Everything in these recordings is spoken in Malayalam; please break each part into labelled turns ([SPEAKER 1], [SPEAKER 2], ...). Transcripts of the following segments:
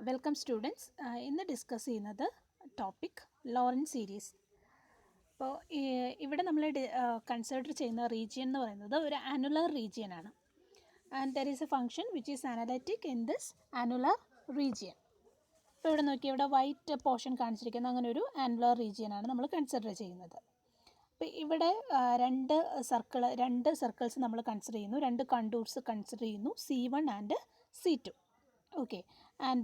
[SPEAKER 1] Welcome students. ഇന്ന് ഡിസ്കസ് ചെയ്യുന്നത് ടോപ്പിക് ലോറൻസ് സീരീസ്. അപ്പോൾ ഇവിടെ നമ്മൾ കൺസിഡർ ചെയ്യുന്ന റീജിയൻ എന്ന് പറയുന്നത് ഒരു ആനുലർ റീജിയൻ ആണ്. And there is A function which is analytic in this annular region. ഇപ്പോൾ ഇവിടെ നോക്കി, ഇവിടെ വൈറ്റ് പോർഷൻ കാണിച്ചിരിക്കുന്ന അങ്ങനെ ഒരു ആനുലർ റീജിയൻ ആണ് നമ്മൾ കൺസിഡർ ചെയ്യുന്നത്. അപ്പോൾ ഇവിടെ രണ്ട് സർക്കിൾസ് നമ്മൾ കൺസിഡർ ചെയ്യുന്നു, രണ്ട് കണ്ടൂർസ് കൺസിഡർ ചെയ്യുന്നു, C1 and C2. Okay, and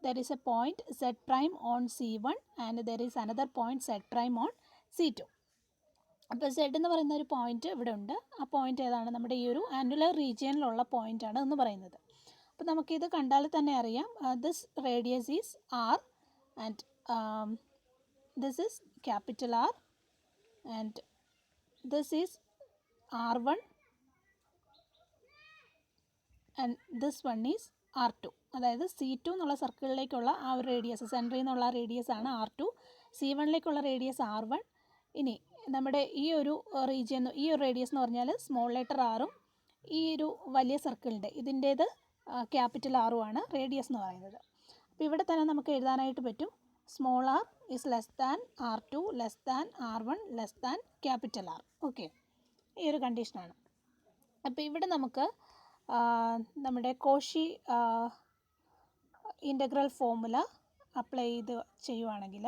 [SPEAKER 1] there is a point Z prime on C1 and there is another point Z prime on C2. അപ്പോൾ Z എന്ന് പറയുന്ന ഒരു പോയിന്റ് ഇവിടെ ഉണ്ട്. ആ പോയിന്റ് ഏതാണ്? നമ്മുടെ ഈ ഒരു ആനുലർ റീജിയനിലുള്ള പോയിന്റ് ആണ് എന്ന് പറയുന്നത്. അപ്പോൾ നമുക്കിത് കണ്ടാൽ തന്നെ അറിയാം, this radius is R and this is capital R and this is R1 and this one is R2. അതായത് C2 എന്നുള്ള സർക്കിളിലേക്കുള്ള ആ ഒരു റേഡിയസ്, സെൻറ്ററിൽ നിന്നുള്ള റേഡിയസ് ആണ് R2, C1ലേക്കുള്ള റേഡിയസ് R1. ഇനി നമ്മുടെ ഈ ഒരു റീജിയൻ, ഈ ഒരു റേഡിയസ് എന്ന് പറഞ്ഞാൽ സ്മോൾ ലെറ്റർ ആറും ഈ ഒരു വലിയ സർക്കിളിൻ്റെ ഇതിൻ്റേത് ക്യാപിറ്റൽ ആറും ആണ് റേഡിയസ് എന്ന് പറയുന്നത്. അപ്പോൾ ഇവിടെ തന്നെ നമുക്ക് എഴുതാനായിട്ട് പറ്റും, small R is less than R2 less than R1 less than capital R. Okay, ഈ ഒരു കണ്ടീഷനാണ്. അപ്പോൾ ഇവിടെ നമുക്ക് നമ്മുടെ കോഷി ഇൻ്റഗ്രൽ ഫോർമുല അപ്ലൈ ചെയ്ത് ചെയ്യുവാണെങ്കിൽ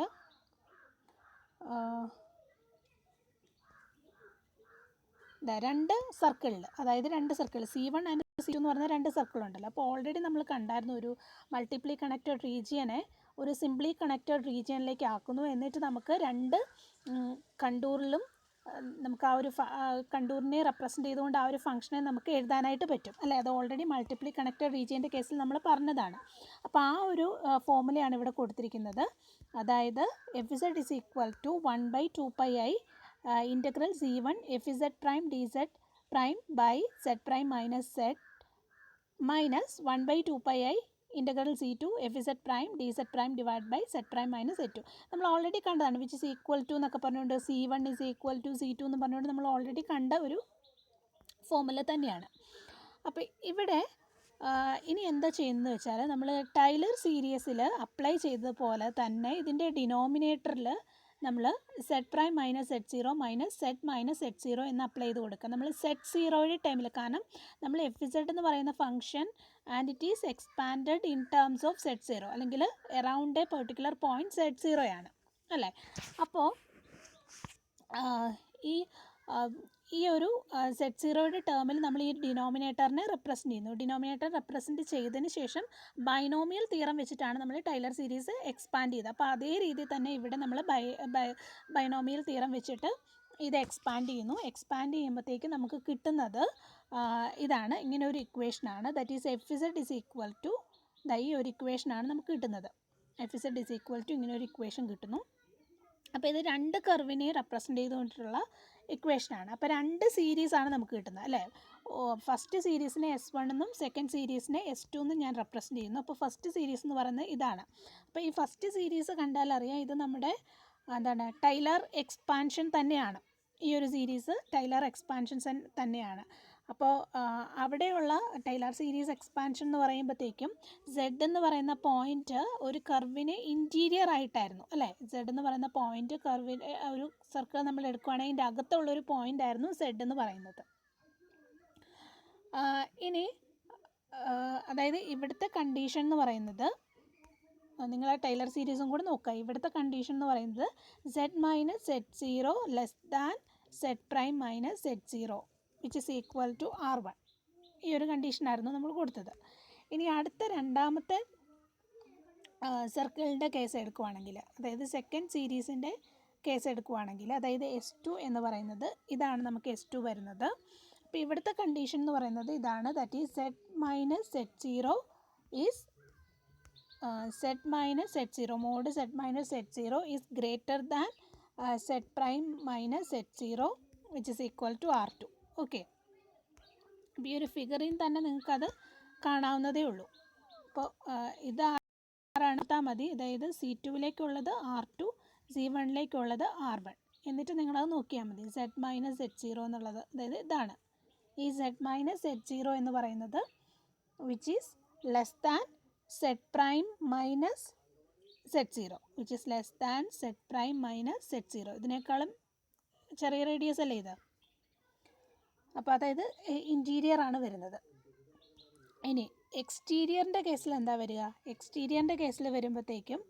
[SPEAKER 1] രണ്ട് സർക്കിളിൽ, അതായത് രണ്ട് സർക്കിൾ C1 ആൻഡ് C2 എന്ന് പറഞ്ഞാൽ രണ്ട് സർക്കിളുണ്ടല്ലോ. അപ്പോൾ ഓൾറെഡി നമ്മൾ കണ്ടായിരുന്നു, ഒരു മൾട്ടിപ്ലി കണക്റ്റഡ് റീജിയനെ ഒരു സിംപ്ലി കണക്റ്റഡ് റീജിയനിലേക്ക് ആക്കുന്നു. എന്നിട്ട് നമുക്ക് രണ്ട് കണ്ടൂറിലും നമുക്ക് ആ ഒരു കണ്ടൂറിനെ റെപ്രസെൻ്റ് ചെയ്തുകൊണ്ട് ആ ഒരു ഫംഗ്ഷനെ നമുക്ക് എഴുതാനായിട്ട് പറ്റും അല്ലേ. അത് ഓൾറെഡി മൾട്ടിപ്ലി കണക്റ്റഡ് റീജിയൻ്റെ കേസിൽ നമ്മൾ പറഞ്ഞതാണ്. അപ്പോൾ ആ ഒരു ഫോർമുലയാണ് ഇവിടെ കൊടുത്തിരിക്കുന്നത്. അതായത് FZ is equal to 1/2πi integral C1 FZ prime DZ prime by Z prime minus Z minus 1/2πi integral C2 FZ prime DZ prime divide by Z prime minus Z2. നമ്മൾ ഓൾറെഡി കണ്ടതാണ്, വിച്ച് ഇസ് ഈക്വൽ ടു എന്നൊക്കെ പറഞ്ഞുകൊണ്ട് C1 is equal to C2 എന്ന് പറഞ്ഞുകൊണ്ട് നമ്മൾ ഓൾറെഡി കണ്ട ഒരു ഫോർമുല തന്നെയാണ്. അപ്പോൾ ഇവിടെ ഇനി എന്താ ചെയ്യുന്നത് വെച്ചാൽ, നമ്മൾ ടൈലർ സീരീസിൽ അപ്ലൈ ചെയ്തതുപോലെ തന്നെ ഇതിൻ്റെ ഡിനോമിനേറ്ററിൽ നമ്മൾ Z prime minus Z0 minus Z minus Z0 എന്ന് അപ്ലൈ ചെയ്ത് കൊടുക്കുക. നമ്മൾ Z0യുടെ ടൈമിൽ, കാരണം നമ്മൾ FZ എന്ന് പറയുന്ന function and it is expanded in terms of Z0, അല്ലെങ്കിൽ around A particular point Z0 ആണ് അല്ലേ. അപ്പോൾ ഈ ഒരു Z0യുടെ ടേമിൽ നമ്മൾ ഈ ഡിനോമിനേറ്ററിനെ റെപ്രസെൻ്റ് ചെയ്യുന്നു. ഡിനോമിനേറ്റർ റെപ്രസെൻ്റ് ചെയ്തതിന് ശേഷം ബൈനോമിയൽ തിയറം വെച്ചിട്ടാണ് നമ്മൾ ടൈലർ സീരീസ് എക്സ്പാൻഡ് ചെയ്തത്. അപ്പോൾ അതേ രീതിയിൽ തന്നെ ഇവിടെ നമ്മൾ ബൈനോമിയൽ തിയറം വെച്ചിട്ട് ഇത് എക്സ്പാൻഡ് ചെയ്യുന്നു. എക്സ്പാൻഡ് ചെയ്യുമ്പോഴത്തേക്ക് നമുക്ക് കിട്ടുന്നത് ഇതാണ്, ഇങ്ങനെ ഒരു ഇക്വേഷനാണ്. That is FZ is equal to, ഈ ഒരു ഇക്വേഷനാണ് നമുക്ക് കിട്ടുന്നത്. FZ ഇസ് ഈക്വൽ ടു ഇങ്ങനെ ഒരു ഇക്വേഷൻ കിട്ടുന്നു. അപ്പോൾ ഇത് രണ്ട് കർവിനെ റെപ്രസെൻ്റ് ചെയ്തുകൊണ്ടുള്ള ഇക്വേഷനാണ്. അപ്പോൾ രണ്ട് സീരീസാണ് നമുക്ക് കിട്ടുന്നത് അല്ലേ. ഫസ്റ്റ് സീരീസിനെ S1 എന്നും സെക്കൻഡ് സീരീസിനെ S2 എന്നും ഞാൻ റെപ്രസെൻ്റ് ചെയ്യുന്നു. അപ്പോൾ ഫസ്റ്റ് സീരീസ് എന്ന് പറയുന്നത് ഇതാണ്. അപ്പോൾ ഈ ഫസ്റ്റ് സീരീസ് കണ്ടാൽ അറിയാം, ഇത് നമ്മുടെ എന്താണ്, ടൈലർ എക്സ്പാൻഷൻ തന്നെയാണ്. ഈ ഒരു സീരീസ് ടൈലർ എക്സ്പാൻഷൻ തന്നെയാണ്. അപ്പോൾ അവിടെയുള്ള ടൈലർ സീരീസ് എക്സ്പാൻഷൻ എന്ന് പറയുമ്പോഴത്തേക്കും Z എന്ന് പറയുന്ന പോയിന്റ് ഒരു കർവിന് ഇൻറ്റീരിയർ ആയിട്ടായിരുന്നു അല്ലേ. Z എന്ന് പറയുന്ന പോയിന്റ് കർവിന് ഒരു സർക്കിൾ നമ്മൾ എടുക്കുകയാണെങ്കിൽ ഇതിൻ്റെ അകത്തുള്ളൊരു പോയിന്റ് ആയിരുന്നു Z എന്ന് പറയുന്നത്. ഇനി അതായത് ഇവിടുത്തെ കണ്ടീഷൻ എന്ന് പറയുന്നത്, നിങ്ങൾ ആ ടൈലർ സീരീസും കൂടെ നോക്കുക. ഇവിടുത്തെ കണ്ടീഷൻ എന്ന് പറയുന്നത് Z minus Z0 less than Z prime minus Z0 which is equal to R1. ഈ ഒരു കണ്ടീഷനായിരുന്നു നമ്മൾ കൊടുത്തത്. ഇനി അടുത്ത രണ്ടാമത്തെ സർക്കിളിൻ്റെ കേസ് എടുക്കുവാണെങ്കിൽ, അതായത് സെക്കൻഡ് സീരീസിൻ്റെ കേസ് എടുക്കുവാണെങ്കിൽ, അതായത് S2 എന്ന് പറയുന്നത് ഇതാണ്, നമുക്ക് S2 വരുന്നത്. അപ്പോൾ ഇവിടുത്തെ കണ്ടീഷൻ എന്ന് പറയുന്നത് ഇതാണ്, that is Z minus Z0 is Z minus Z0 mod Z minus Z0 is greater than Z prime minus Z0 which is equal to R2. Okay, അപ്പോൾ ഈ ഒരു ഫിഗറിൽ തന്നെ നിങ്ങൾക്കത് കാണാവുന്നതേ ഉള്ളൂ. അപ്പോൾ ഇതാറാണ് മതി, അതായത് C2ലേക്കുള്ളത് R2, C1ലേക്കുള്ളത് R1. എന്നിട്ട് നിങ്ങളത് നോക്കിയാൽ മതി. Z മൈനസ് Z0 എന്നുള്ളത്, അതായത് ഇതാണ് ഈ Z മൈനസ് Z0 എന്ന് പറയുന്നത്, which is less than Z prime minus z0 which is less than Z prime minus z0. ഇതിനേക്കാളും ചെറിയ റേഡിയസ് അല്ലേ ഇത്. അപ്പോൾ അതായത് ഇൻറ്റീരിയർ ആണ് വരുന്നത്. ഇനി എക്സ്റ്റീരിയറിൻ്റെ കേസിൽ എന്താ വരിക? എക്സ്റ്റീരിയറിൻ്റെ കേസിൽ വരുമ്പോഴത്തേക്കും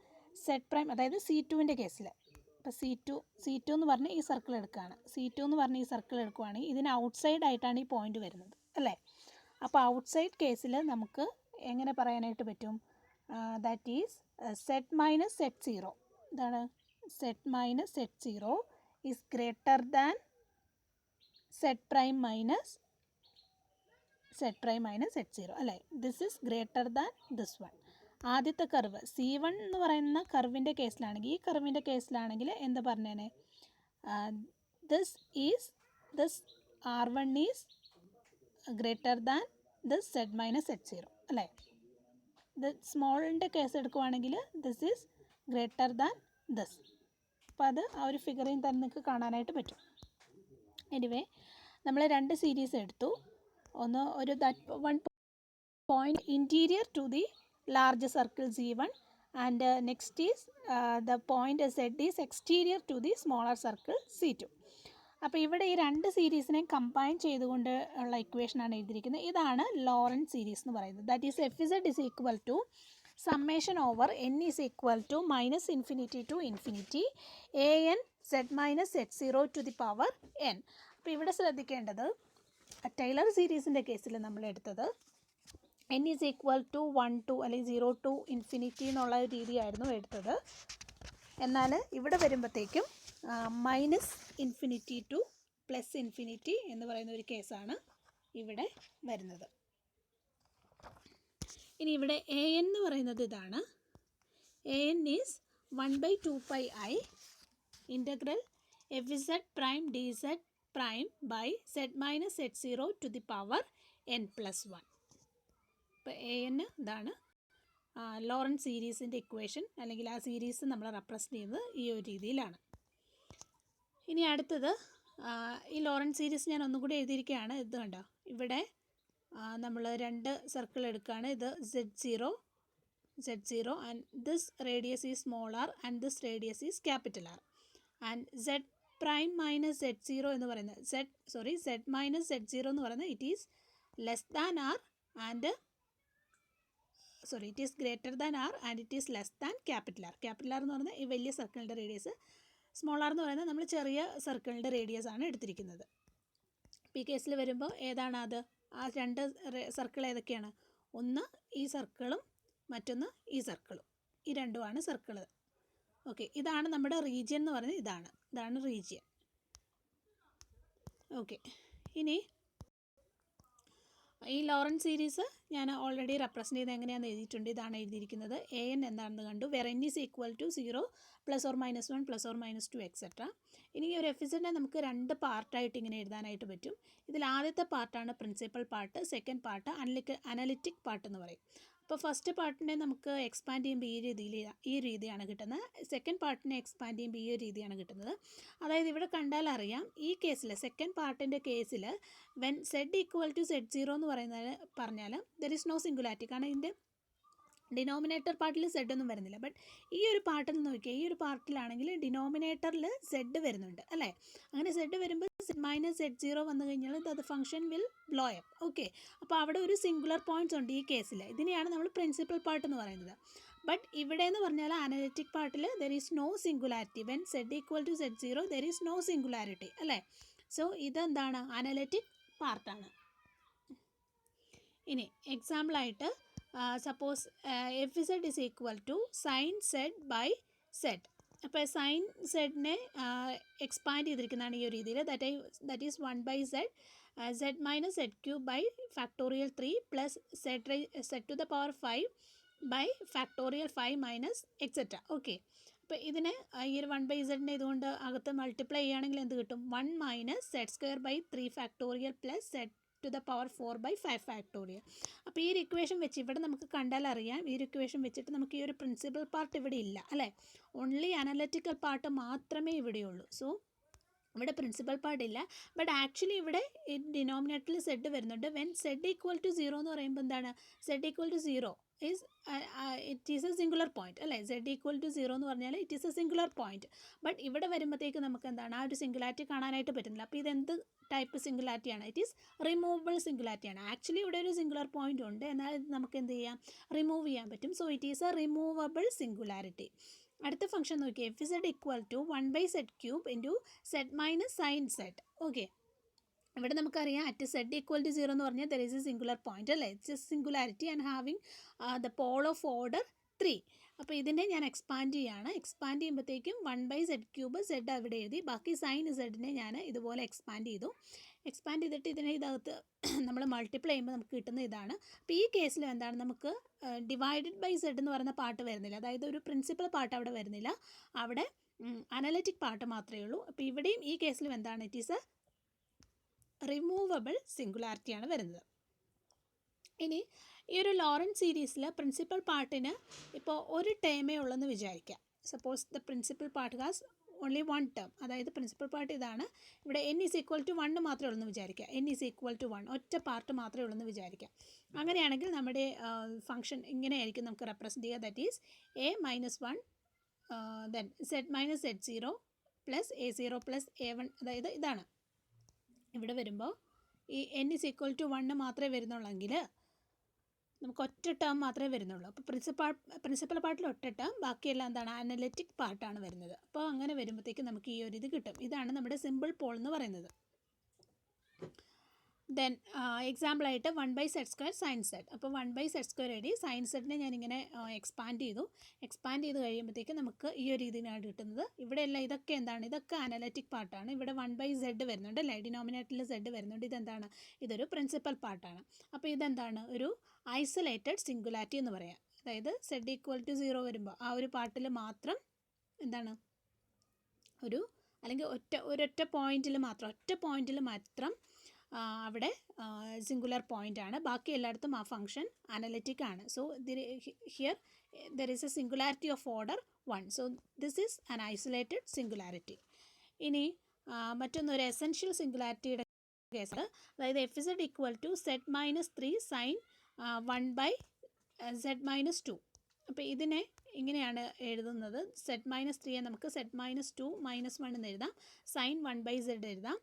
[SPEAKER 1] സെഡ് പ്രൈം, അതായത് C2വിൻ്റെ കേസിൽ, ഇപ്പോൾ C2 എന്ന് പറഞ്ഞ് ഈ സർക്കിൾ എടുക്കുകയാണ്. C2 എന്ന് പറഞ്ഞ് ഈ സർക്കിൾ എടുക്കുകയാണെങ്കിൽ ഇതിന് ഔട്ട്സൈഡ് ആയിട്ടാണ് ഈ പോയിന്റ് വരുന്നത് അല്ലേ. അപ്പോൾ ഔട്ട്സൈഡ് കേസിൽ നമുക്ക് എങ്ങനെ പറയാനായിട്ട് പറ്റും? That is Z minus z0. ഇതാണ് Z minus z0 is greater than Z prime minus z0 അല്ലേ. This is greater than this one. ആദ്യത്തെ കർവ് C1 എന്ന് പറയുന്ന കർവിൻ്റെ കേസിലാണെങ്കിൽ, ഈ കർവിൻ്റെ കേസിലാണെങ്കിൽ എന്താ പറഞ്ഞേനെ? This R1 is greater than this Z minus z0 അല്ലേ. ഇത് സ്മോളിൻ്റെ കേസ് എടുക്കുവാണെങ്കിൽ this is greater than this. അപ്പോൾ അത് ആ ഒരു ഫിഗറിൽ തന്നെ നിങ്ങൾക്ക് കാണാനായിട്ട് പറ്റും. എനിവേ നമ്മൾ രണ്ട് സീരീസ് എടുത്തു. ഒന്ന് ഒരു one point interior to the large circle Z1 and next is the point Z is exterior to the smaller circle C2. അപ്പോൾ ഇവിടെ ഈ രണ്ട് സീരീസിനെ കമ്പൈൻ ചെയ്തുകൊണ്ട് ഉള്ള ഇക്വേഷനാണ് എഴുതിയിരിക്കുന്നത്. ഇതാണ് ലോറൻസ് സീരീസ് എന്ന് പറയുന്നത്. That is Fz is equal to summation over n is equal to minus infinity to infinity an z minus z0 to the power n. അപ്പോൾ ഇവിടെ ശ്രദ്ധിക്കേണ്ടത് ടൈലർ സീരീസിൻ്റെ കേസിൽ നമ്മൾ എടുത്തത് n is equal to 1 to അല്ലെങ്കിൽ 0 to ഇൻഫിനിറ്റി എന്നുള്ള രീതിയായിരുന്നു എടുത്തത്. എന്നാൽ ഇവിടെ വരുമ്പോഴത്തേക്കും minus infinity two plus infinity എന്ന് പറയുന്ന ഒരു കേസാണ് ഇവിടെ വരുന്നത്. ഇനി ഇവിടെ എ എൻ എന്ന് പറയുന്നത് ഇതാണ്. A N is 1/2πi integral F Z prime D Z prime by Z minus z0 to the power n+1. ഇപ്പോൾ എ എൻ ഇതാണ് ലോറൻസ് സീരീസിൻ്റെ ഇക്വേഷൻ, അല്ലെങ്കിൽ ആ സീരീസ് നമ്മൾ റെപ്രസെൻ്റ് ചെയ്യുന്നത് ഈ ഒരു രീതിയിലാണ്. ഇനി അടുത്തത് ഈ ലോറൻസ് സീരീസ് ഞാൻ ഒന്നും കൂടി എഴുതിയിരിക്കുകയാണ്. ഇത് കണ്ടോ, ഇവിടെ നമ്മൾ രണ്ട് സർക്കിൾ എടുക്കുകയാണ്. ഇത് Z0 and this radius is small R and this radius is capital R. And Z prime minus Z0 എന്ന് പറയുന്നത് Z മൈനസ് Z0 എന്ന് പറയുന്നത് it is less than R and it is greater than r and it is less than capital R. Capital R എന്ന് പറയുന്നത് ഈ വലിയ സർക്കിളിൻ്റെ റേഡിയസ്, സ്മോൾ ആർ എന്ന് പറയുന്നത് നമ്മൾ ചെറിയ സർക്കിളിൻ്റെ റേഡിയസ് ആണ് എടുത്തിരിക്കുന്നത്. ഈ കേസിൽ വരുമ്പോൾ ഏതാണ് അത്? ആ രണ്ട് സർക്കിൾ ഏതൊക്കെയാണ്? ഒന്ന് ഈ സർക്കിളും മറ്റൊന്ന് ഈ സർക്കിളും. ഈ രണ്ടുമാണ് സർക്കിൾ. ഓക്കെ, ഇതാണ് നമ്മുടെ റീജിയൻ എന്ന് പറയുന്നത്. ഇതാണ് റീജിയൻ. ഓക്കെ, ഇനി ഈ ലോറൻസ് സീരീസ് ഞാൻ ഓൾറെഡി റെപ്രസെൻ്റ് ചെയ്ത് എങ്ങനെയാണെന്ന് എഴുതിയിട്ടുണ്ട്. ഇതാണ് എഴുതിയിരിക്കുന്നത്. എ എൻ എന്താണെന്ന് കണ്ടു. Where N is equal to 0 +or-1 +or-2 etcetera. ഇനി ഈ ഒരു എഫിസിനെ നമുക്ക് രണ്ട് പാർട്ടായിട്ട് ഇങ്ങനെ എഴുതാനായിട്ട് പറ്റും. ഇതിൽ ആദ്യത്തെ പാർട്ടാണ് principal part, second part analytic part എന്ന് പറയും. അപ്പോൾ ഫസ്റ്റ് പാർട്ടിനെ നമുക്ക് എക്സ്പാൻഡ് ചെയ്യുമ്പോൾ ഈ രീതിയാണ് കിട്ടുന്നത്. സെക്കൻഡ് പാർട്ടിനെ എക്സ്പാൻഡ് ചെയ്യുമ്പോൾ ഈ ഒരു രീതിയാണ് കിട്ടുന്നത്. അതായത് ഇവിടെ കണ്ടാൽ അറിയാം, ഈ കേസിൽ സെക്കൻഡ് പാർട്ടിൻ്റെ കേസിൽ when Z equal to Z0 എന്ന് പറഞ്ഞാൽ ദർ ഈസ് നോ സിംഗുലാരിറ്റി. കാരണം ഇതിൻ്റെ ഡിനോമിനേറ്റർ പാർട്ടിൽ സെഡ് ഒന്നും വരുന്നില്ല. ബട്ട് ഈ ഒരു പാർട്ടിൽ നോക്കിയാൽ, ഈ ഒരു പാർട്ടിലാണെങ്കിൽ ഡിനോമിനേറ്ററിൽ സെഡ് വരുന്നുണ്ട് അല്ലേ. അങ്ങനെ സെഡ് വരുമ്പോൾ മൈനസ് Z0 വന്നു കഴിഞ്ഞാൽ അത് function will blow up. Okay, അപ്പോൾ അവിടെ ഒരു സിംഗുലർ പോയിൻറ്റ്സ് ഉണ്ട് ഈ കേസിൽ. ഇതിനെയാണ് നമ്മൾ പ്രിൻസിപ്പൽ പാർട്ട് എന്ന് പറയുന്നത്. ബട്ട് ഇവിടെ എന്ന് പറഞ്ഞാൽ അനലിറ്റിക് പാർട്ടിൽ there is no singularity. When Z equal to Z0 there is no singularity അല്ലേ. സോ ഇതെന്താണ്? അനലിറ്റിക് പാർട്ടാണ്. ഇനി എക്സാമ്പിളായിട്ട് suppose F Z is equal to sine Z by Z. അപ്പോൾ സൈൻ സെഡിനെ എക്സ്പാൻഡ് ചെയ്തിരിക്കുന്നതാണ് ഈ ഒരു രീതിയിൽ. That is 1/z minus Z³ by factorial 3 plus Z to the power 5 by factorial 5 minus etcetera. Okay, അപ്പോൾ ഇതിനെ ഈ ഒരു 1/z ഇതുകൊണ്ട് അകത്ത് മൾട്ടിപ്ലൈ ചെയ്യുകയാണെങ്കിൽ എന്ത് കിട്ടും? 1 minus Z² by 3 factorial plus Z to the power 4 by 5 factorial. അപ്പോൾ ഈ ഒരു ഇക്വേഷൻ വെച്ച് ഇവിടെ നമുക്ക് കണ്ടാൽ അറിയാം, ഈ ഒരു ഇക്വേഷൻ വെച്ചിട്ട് നമുക്ക് ഈ ഒരു പ്രിൻസിപ്പൽ പാർട്ട് ഇവിടെ ഇല്ല അല്ലേ. ഓൺലി അനലിറ്റിക്കൽ പാർട്ട് മാത്രമേ ഇവിടെയുള്ളൂ. സോ ഇവിടെ പ്രിൻസിപ്പൽ പാർട്ട് ഇല്ല. ബട്ട് ആക്ച്വലി ഇവിടെ ഡിനോമിനേറ്ററിൽ സെഡ് വരുന്നുണ്ട്. വെൻ സെഡ് ഈക്വൽ ടു 0 എന്ന് പറയുമ്പോൾ എന്താണ്, Z equal to 0 is it is a singular point അല്ലേ. സെഡ് ഈക്വൽ ടു 0 എന്ന് പറഞ്ഞാൽ it is a singular point. But ഇവിടെ വരുമ്പോഴത്തേക്ക് നമുക്ക് എന്താണ്, ആ ഒരു സിംഗുലാരിറ്റി കാണാനായിട്ട് പറ്റുന്നില്ല. അപ്പോൾ ഇതെന്ത് ടൈപ്പ് സിംഗുലാരിറ്റിയാണ്? ഇറ്റ് ഈസ് റിമൂവബിൾ സിംഗുലാരിറ്റിയാണ്. ആക്ച്വലി ഇവിടെ ഒരു സിംഗുലർ പോയിന്റ് ഉണ്ട്, എന്നാൽ ഇത് നമുക്ക് എന്ത് ചെയ്യാം, റിമൂവ് ചെയ്യാൻ പറ്റും. So it is a removable singularity. അടുത്ത ഫംഗ്ഷൻ നോക്കിയേ, F Z equal to 1/z³ into Z minus sine Z. Okay, ഇവിടെ നമുക്കറിയാം അറ്റ് സെഡ് ഈക്വൽ ടു 0 എന്ന് പറഞ്ഞാൽ there is a singular point അല്ലേ. It's a singularity and having the pole of order 3. അപ്പോൾ ഇതിനെ ഞാൻ എക്സ്പാൻഡ് ചെയ്യുകയാണ്. എക്സ്പാൻഡ് ചെയ്യുമ്പോഴത്തേക്കും 1/z³ സെഡ് അവിടെ എഴുതി, ബാക്കി സൈൻ സെഡിനെ ഞാൻ ഇതുപോലെ എക്സ്പാൻഡ് ചെയ്തു. എക്സ്പാൻഡ് ചെയ്തിട്ട് ഇതിനെ ഇതിനകത്ത് നമ്മൾ മൾട്ടിപ്ലൈ ചെയ്യുമ്പോൾ നമുക്ക് കിട്ടുന്ന ഇതാണ്. അപ്പോൾ ഈ കേസിൽ എന്താണ്, നമുക്ക് ഡിവൈഡഡ് ബൈ സെഡ് എന്ന് പറയുന്ന പാർട്ട് വരുന്നില്ല. അതായത് ഒരു പ്രിൻസിപ്പൽ പാർട്ട് അവിടെ വരുന്നില്ല, അവിടെ അനലിറ്റിക് പാർട്ട് മാത്രമേ ഉള്ളൂ. അപ്പോൾ ഇവിടെയും ഈ കേസിലും എന്താണ്, ഇറ്റ് ഈസ് എ റിമൂവബിൾ സിംഗുലാരിറ്റിയാണ് വരുന്നത്. ഇനി ഈ ഒരു ലോറൻറ്റ് സീരീസിൽ പ്രിൻസിപ്പൽ പാർട്ടിന് ഇപ്പോൾ ഒരു ടേമേ ഉള്ളെന്ന് വിചാരിക്കാം. Suppose the principal part has only 1 term. അതായത് പ്രിൻസിപ്പൽ പാർട്ട് ഇതാണ്, ഇവിടെ n ഈസ് ഈക്വൽ ടു 1 മാത്രമേ ഉള്ളൂ എന്ന് വിചാരിക്കുക. n ഈസ് ഈക്വൽ ടു 1 ഒറ്റ പാർട്ട് മാത്രമേ ഉള്ളൂ എന്ന് വിചാരിക്കാം. അങ്ങനെയാണെങ്കിൽ നമ്മുടെ ഫംഗ്ഷൻ ഇങ്ങനെയായിരിക്കും നമുക്ക് റെപ്രസെൻറ്റ് ചെയ്യുക. That is a-1 then z-z0 plus a0 plus a1. അതായത് ഇതാണ്. ഇവിടെ വരുമ്പോൾ ഈ n ഈസ് ഈക്വൽ ടു 1 മാത്രമേ വരുന്നുള്ളെങ്കിൽ നമുക്ക് ഒറ്റ ടേം മാത്രമേ വരുന്നുള്ളൂ. അപ്പോൾ പ്രിൻസിപ്പൽ പാർട്ടിൽ ഒറ്റ ടേം, ബാക്കിയെല്ലാം എന്താണ്, അനലിറ്റിക് പാർട്ടാണ് വരുന്നത്. അപ്പോൾ അങ്ങനെ വരുമ്പോഴത്തേക്ക് നമുക്ക് ഈ ഒരു ഇത് കിട്ടും. ഇതാണ് നമ്മുടെ സിമ്പിൾ പോൾ എന്ന് പറയുന്നത്. ദെൻ എക്സാമ്പിളായിട്ട് 1/z² സൈൻ സെഡ്. അപ്പോൾ 1/z² എഴുതി, സൈൻ സെഡിനെ ഞാനിങ്ങനെ എക്സ്പാൻഡ് ചെയ്തു. എക്സ്പാൻഡ് ചെയ്ത് കഴിയുമ്പോഴത്തേക്ക് നമുക്ക് ഈ ഒരു രീതിയിലാണ് കിട്ടുന്നത്. ഇവിടെയല്ല, ഇതൊക്കെ എന്താണ്, ഇതൊക്കെ അനലിറ്റിക് പാർട്ടാണ്. ഇവിടെ 1/z വരുന്നുണ്ട് അല്ലേ, ഡിനോമിനേറ്ററിൽ z വരുന്നുണ്ട്. ഇതെന്താണ്, ഇതൊരു പ്രിൻസിപ്പൽ പാർട്ടാണ്. അപ്പോൾ ഇതെന്താണ്, ഒരു ഐസൊലേറ്റഡ് സിംഗുലാരിറ്റി എന്ന് പറയാം. അതായത് സെഡ് ഈക്വൽ ടു 0 വരുമ്പോൾ ആ ഒരു പാർട്ടിൽ മാത്രം എന്താണ്, അല്ലെങ്കിൽ ഒരൊറ്റ പോയിന്റിൽ മാത്രം അവിടെ സിംഗുലർ പോയിൻ്റ് ആണ്. ബാക്കി എല്ലായിടത്തും ആ ഫംഗ്ഷൻ അനലിറ്റിക് ആണ്. So here there is a singularity of order 1. So this is an isolated singularity. ഇനി മറ്റൊന്നൊരു എസെൻഷ്യൽ സിംഗുലാരിറ്റിയുടെ കേസ്, അതായത് F Z equal to z-3 sine 1/z-2. അപ്പോൾ ഇതിനെ ഇങ്ങനെയാണ് എഴുതുന്നത്. z-3യെ നമുക്ക് z-2 -1 എന്ന് എഴുതാം, സൈൻ 1/z എഴുതാം.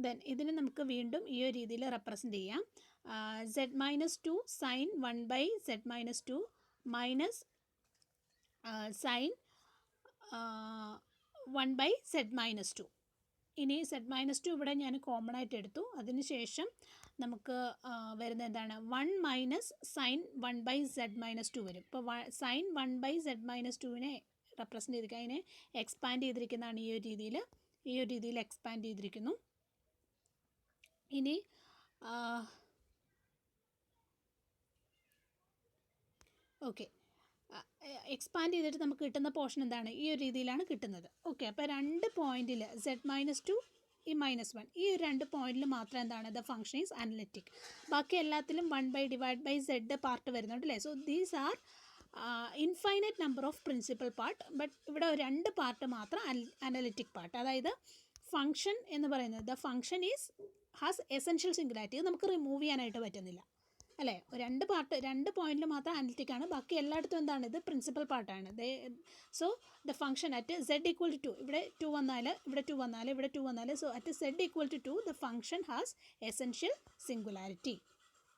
[SPEAKER 1] ദെൻ ഇതിനെ നമുക്ക് വീണ്ടും ഈ ഒരു രീതിയിൽ റെപ്രസെൻറ്റ് ചെയ്യാം. z-2 sign 1/z-2 minus sign 1/z-2. ഇനി z-2 ഇവിടെ ഞാൻ കോമൺ ആയിട്ട് എടുത്തു. അതിനുശേഷം നമുക്ക് വരുന്ന എന്താണ്, 1 മൈനസ് സൈൻ 1/z-2 വരും. ഇപ്പോൾ സൈൻ 1/z-2നെ റെപ്രസെൻറ്റ് ചെയ്തിരിക്കുക, അതിനെ എക്സ്പാൻഡ് ചെയ്തിരിക്കുന്നതാണ് ഈ ഒരു രീതിയിൽ എക്സ്പാൻഡ് ചെയ്തിരിക്കുന്നു. ഇനി ഓക്കെ, എക്സ്പാൻഡ് ചെയ്തിട്ട് നമുക്ക് കിട്ടുന്ന പോർഷൻ എന്താണ്, ഈ ഒരു രീതിയിലാണ് കിട്ടുന്നത്. ഓക്കെ, അപ്പോൾ 2 പോയിന്റിൽ z-2 ഈ -1 ഈ ഒരു 2 പോയിന്റിൽ മാത്രം എന്താണ്, ദ ഫംഗ്ഷൻ ഈസ് അനലിറ്റിക്. ബാക്കി എല്ലാത്തിലും 1/z പാർട്ട് വരുന്നുണ്ട് അല്ലേ. So these are infinite number of principal part. But ഇവിടെ 2 പാർട്ട് മാത്രം അനലിറ്റിക് പാർട്ട്. അതായത് ഫംഗ്ഷൻ എന്ന് പറയുന്നത് the function is has essential singularity. നമുക്ക് റിമൂവ് ചെയ്യാനായിട്ട് പറ്റുന്നില്ല അല്ലേ. 2 പോയിന്റിൽ മാത്രം അനലിറ്റിക് ആണ്, ബാക്കി എല്ലായിടത്തും എന്താണ്, ഇത് പ്രിൻസിപ്പൽ പാർട്ടാണ്. So the function at z equal to 2, ഇവിടെ 2 വന്നാൽ ഇവിടെ 2 വന്നാൽ ഇവിടെ 2 വന്നാൽ, so at z equal to 2 the function has essential singularity.